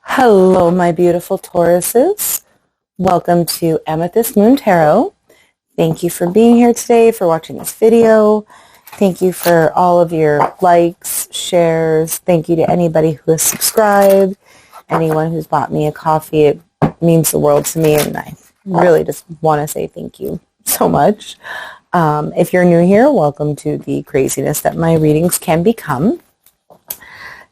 Hello, my beautiful Tauruses. Welcome to Amethyst Moon Tarot. Thank you for being here today, for watching this video. Thank you for all of your likes, shares. Thank you to anybody who has subscribed, anyone who's bought me a coffee. It means the world to me, and I really just want to say thank you so much. If you're new here, welcome to the craziness that my readings can become.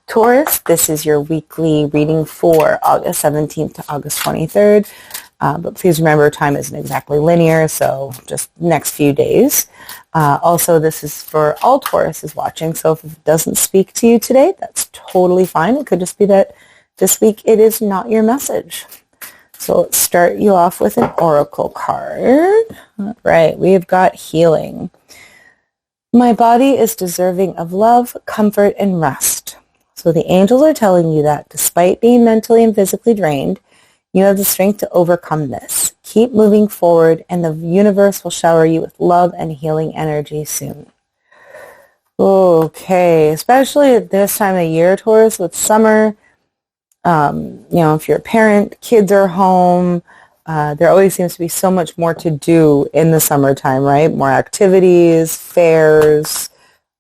Taurus, this is your weekly reading for August 17th to August 23rd. But please remember, time isn't exactly linear, so just next few days. Also, this is for all Tauruses watching, so if it doesn't speak to you today, that's totally fine. It could just be that this week it is not your message. So let's start you off with an oracle card. All right, we've got healing. My body is deserving of love, comfort, and rest. So the angels are telling you that despite being mentally and physically drained, you have the strength to overcome this. Keep moving forward, and the universe will shower you with love and healing energy soon. Okay, especially at this time of year, Taurus, with summer, if you're a parent, kids are home, there always seems to be so much more to do in the summertime, right? More activities, fairs.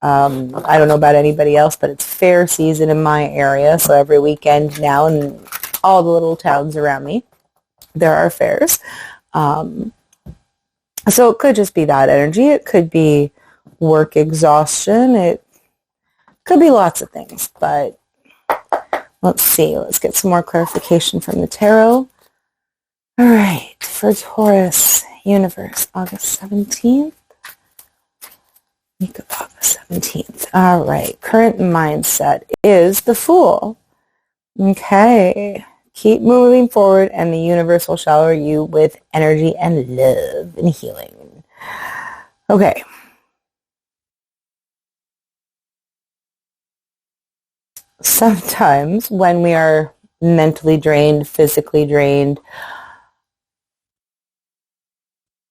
I don't know about anybody else, but it's fair season in my area. So every weekend now in all the little towns around me, there are fairs. So it could just be that energy. It could be work exhaustion. It could be lots of things. But let's see. Let's get some more clarification from the tarot. All right. For Taurus, universe, August 17th. Week of August 17th. All right. Current mindset is the Fool. Okay. Keep moving forward, and the universe will shower you with energy and love and healing. Okay. Sometimes when we are mentally drained, physically drained,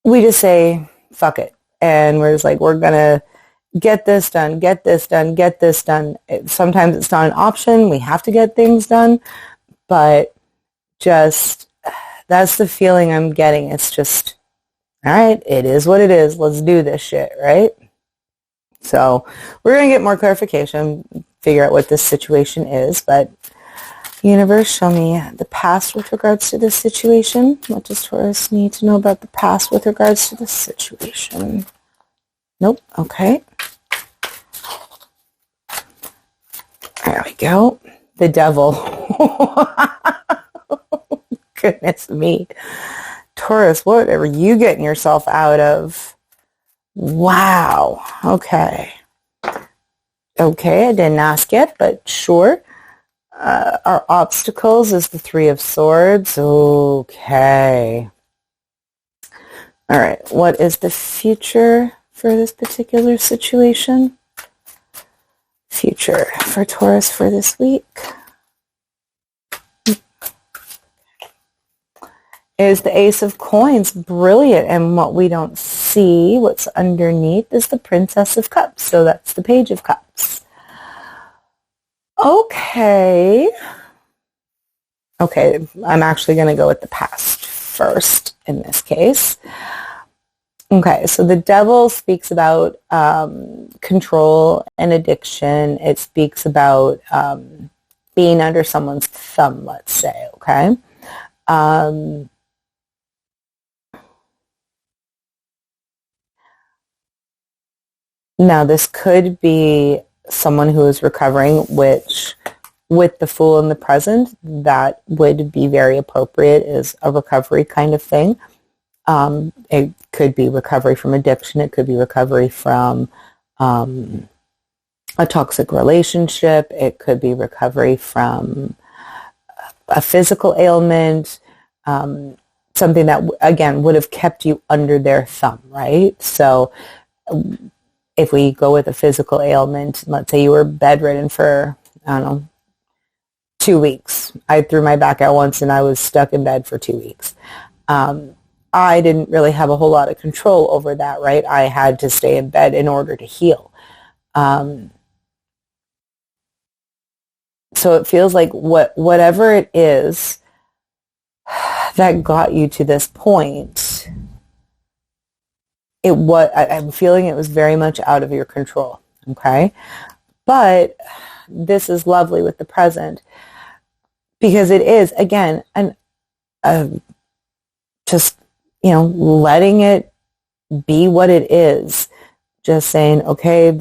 we just say, fuck it. And we're just like, we're going to get this done, get this done, get this done. Sometimes it's not an option. We have to get things done. But just, that's the feeling I'm getting. It's just, all right, it is what it is. Let's do this shit, right? So we're going to get more clarification, figure out what this situation is. But universe, show me the past with regards to this situation. What does Taurus need to know about the past with regards to this situation? Nope. Okay. There we go. The devil. Goodness me. Taurus, what are you getting yourself out of? Wow. Okay. Okay, I didn't ask yet, but sure. Our obstacles is the Three of Swords. Okay. All right. What is the future for this particular situation? Future for Taurus for this week is the Ace of Coins. Brilliant. And what we don't see, what's underneath, is the Princess of Cups. So that's the Page of Cups. Okay. Okay, I'm actually going to go with the past first in this case. Okay, so the devil speaks about control and addiction. It speaks about being under someone's thumb, let's say, okay? Now, this could be someone who is recovering, which with the Fool in the present, that would be very appropriate as a recovery kind of thing. It could be recovery from addiction. It could be recovery from a toxic relationship. It could be recovery from a physical ailment, something that, again, would have kept you under their thumb, right? So if we go with a physical ailment, let's say you were bedridden for, I don't know, 2 weeks. I threw my back out once and I was stuck in bed for 2 weeks. I didn't really have a whole lot of control over that, right? I had to stay in bed in order to heal. So it feels like whatever it is that got you to this point, I'm feeling it was very much out of your control. Okay. But this is lovely with the present because it is, again, just, letting it be what it is. Just saying, okay,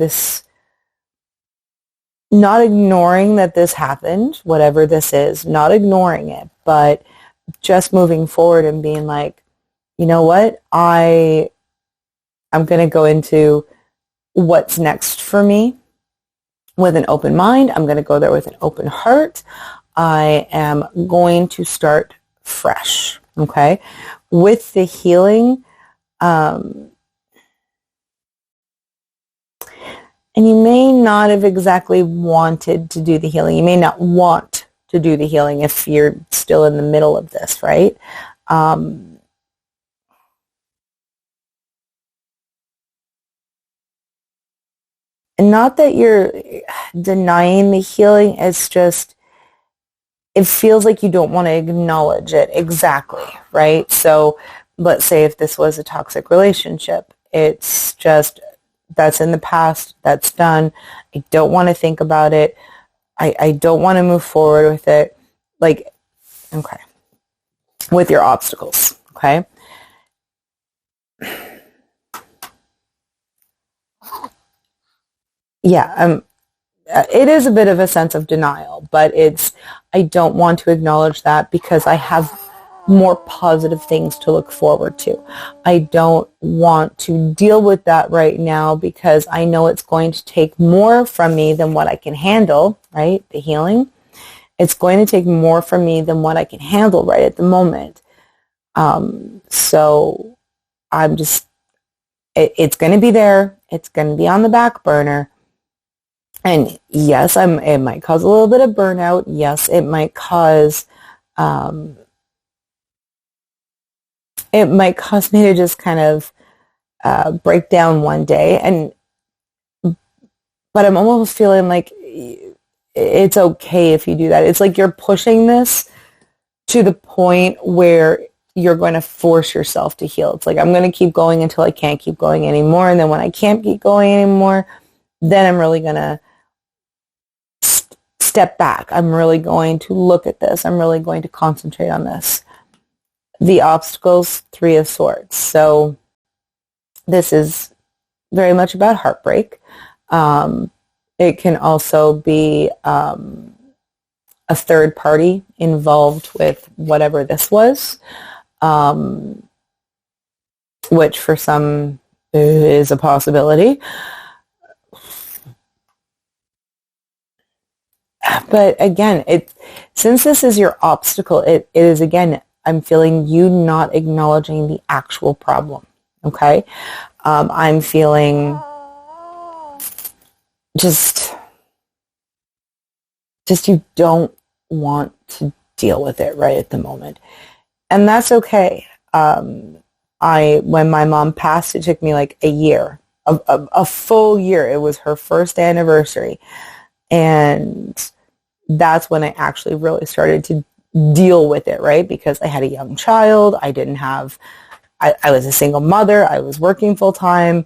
not ignoring that this happened, whatever this is, not ignoring it, but just moving forward and being like, you know what, I'm going to go into what's next for me with an open mind. I'm going to go there with an open heart. I am going to start fresh, okay? With the healing, and you may not have exactly wanted to do the healing. You may not want to do the healing if you're still in the middle of this, right? And not that you're denying the healing, it's just, it feels like you don't want to acknowledge it exactly, right? So let's say if this was a toxic relationship, it's just, that's in the past, that's done. I don't want to think about it. I don't want to move forward with it. Like, okay, with your obstacles, okay? Yeah, it is a bit of a sense of denial, but I don't want to acknowledge that because I have more positive things to look forward to. I don't want to deal with that right now because I know it's going to take more from me than what I can handle, right? The healing. It's going to take more from me than what I can handle right at the moment. So I'm just, it's going to be there. It's going to be on the back burner. And yes, it might cause a little bit of burnout. Yes, it might cause me to just kind of break down one day. But I'm almost feeling like it's okay if you do that. It's like you're pushing this to the point where you're going to force yourself to heal. It's like, I'm going to keep going until I can't keep going anymore. And then when I can't keep going anymore, then I'm really going to step back. I'm really going to look at this. I'm really going to concentrate on this. The obstacles, 3 of Swords. So this is very much about heartbreak. It can also be a third party involved with whatever this was, which for some is a possibility. But again, since this is your obstacle, it is, again, I'm feeling you not acknowledging the actual problem, okay? I'm feeling just you don't want to deal with it right at the moment. And that's okay. When my mom passed, it took me like a year, a full year. It was her first anniversary. And that's when I actually really started to deal with it, right? Because I had a young child. I was a single mother. I was working full time.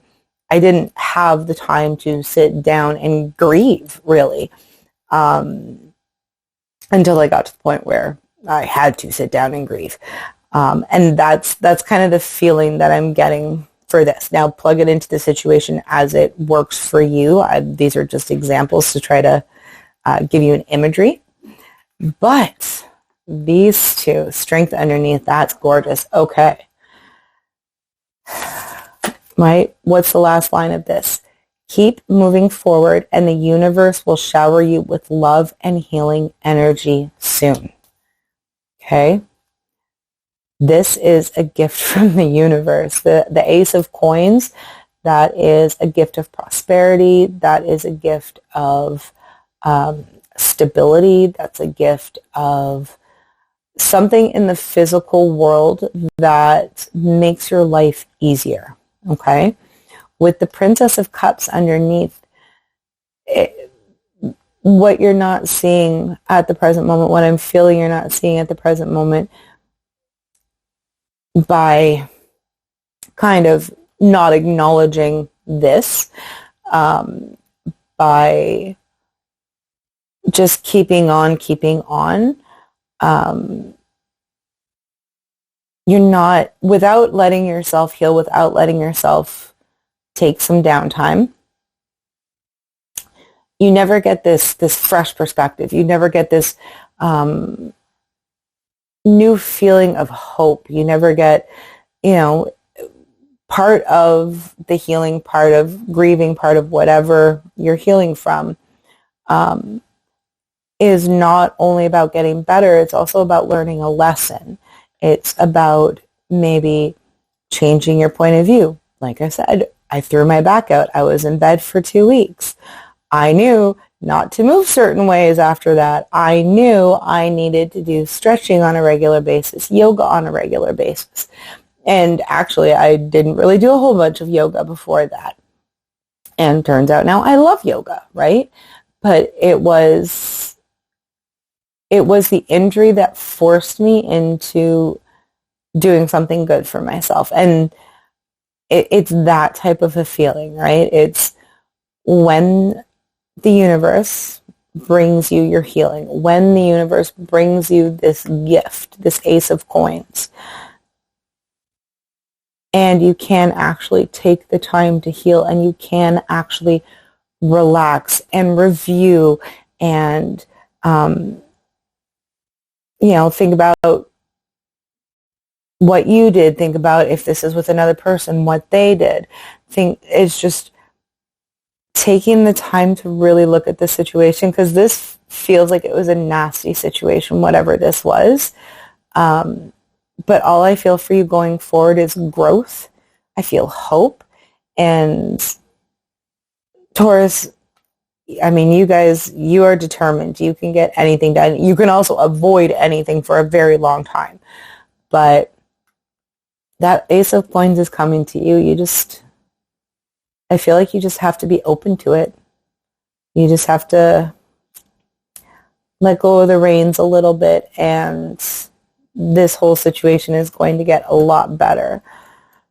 I didn't have the time to sit down and grieve, really, until I got to the point where I had to sit down and grieve. And that's kind of the feeling that I'm getting for this. Now, plug it into the situation as it works for you. These are just examples to try to give you an imagery. But these two, strength underneath, that's gorgeous. Okay. Right? What's the last line of this? Keep moving forward and the universe will shower you with love and healing energy soon. Okay? This is a gift from the universe. The Ace of Coins, that is a gift of prosperity. That is a gift of stability. That's a gift of something in the physical world that makes your life easier. Okay? With the Princess of Cups underneath, what you're not seeing at the present moment, what I'm feeling you're not seeing at the present moment, by kind of not acknowledging this, by just keeping on, you're not, without letting yourself heal, without letting yourself take some downtime, you never get this fresh perspective. You never get this new feeling of hope. You never get, part of the healing, part of grieving, part of whatever you're healing from, is not only about getting better, it's also about learning a lesson. It's about maybe changing your point of view. Like I said, I threw my back out. I was in bed for 2 weeks. I knew not to move certain ways after that. I knew I needed to do stretching on a regular basis, yoga on a regular basis. And actually, I didn't really do a whole bunch of yoga before that. And turns out now I love yoga, right? But it was the injury that forced me into doing something good for myself. And it's that type of a feeling, right? It's when the universe brings you your healing, when the universe brings you this gift, this ace of coins, and you can actually take the time to heal, and you can actually relax and review and, think about what you did. Think about, if this is with another person, what they did. It's just taking the time to really look at the situation, because this feels like it was a nasty situation, whatever this was. But all I feel for you going forward is growth. I feel hope. And Taurus, I mean, you guys, you are determined. You can get anything done. You can also avoid anything for a very long time. But that Ace of Coins is coming to you. I feel like you just have to be open to it. You just have to let go of the reins a little bit, and this whole situation is going to get a lot better.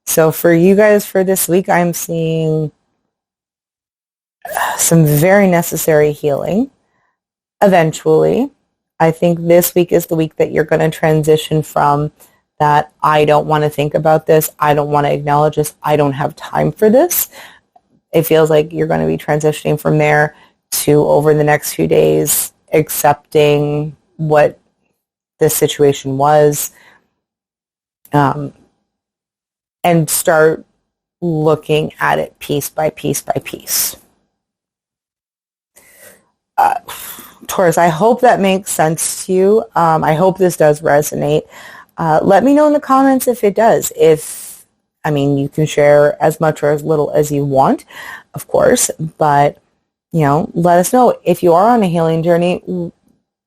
So for you guys, for this week, I'm seeing some very necessary healing. Eventually, I think this week is the week that you're going to transition from that, I don't want to think about this, I don't want to acknowledge this, I don't have time for this. It feels like you're going to be transitioning from there to, over the next few days, accepting what this situation was, and start looking at it piece by piece by piece. Taurus, I hope that makes sense to you. I hope this does resonate. Let me know in the comments if it does. You can share as much or as little as you want, of course, but, let us know if you are on a healing journey,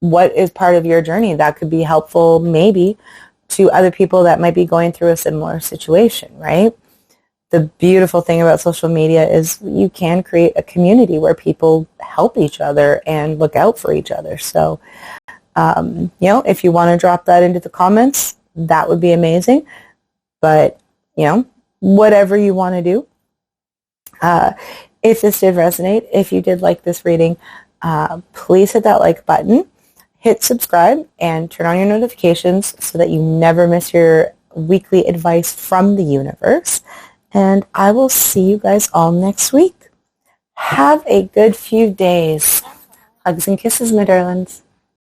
what is part of your journey that could be helpful maybe to other people that might be going through a similar situation, right? The beautiful thing about social media is you can create a community where people help each other and look out for each other. So, if you want to drop that into the comments, that would be amazing. But, whatever you want to do. If this did resonate, if you did like this reading, please hit that like button, hit subscribe, and turn on your notifications so that you never miss your weekly advice from the universe. And I will see you guys all next week. Have a good few days. Hugs and kisses, my darlings.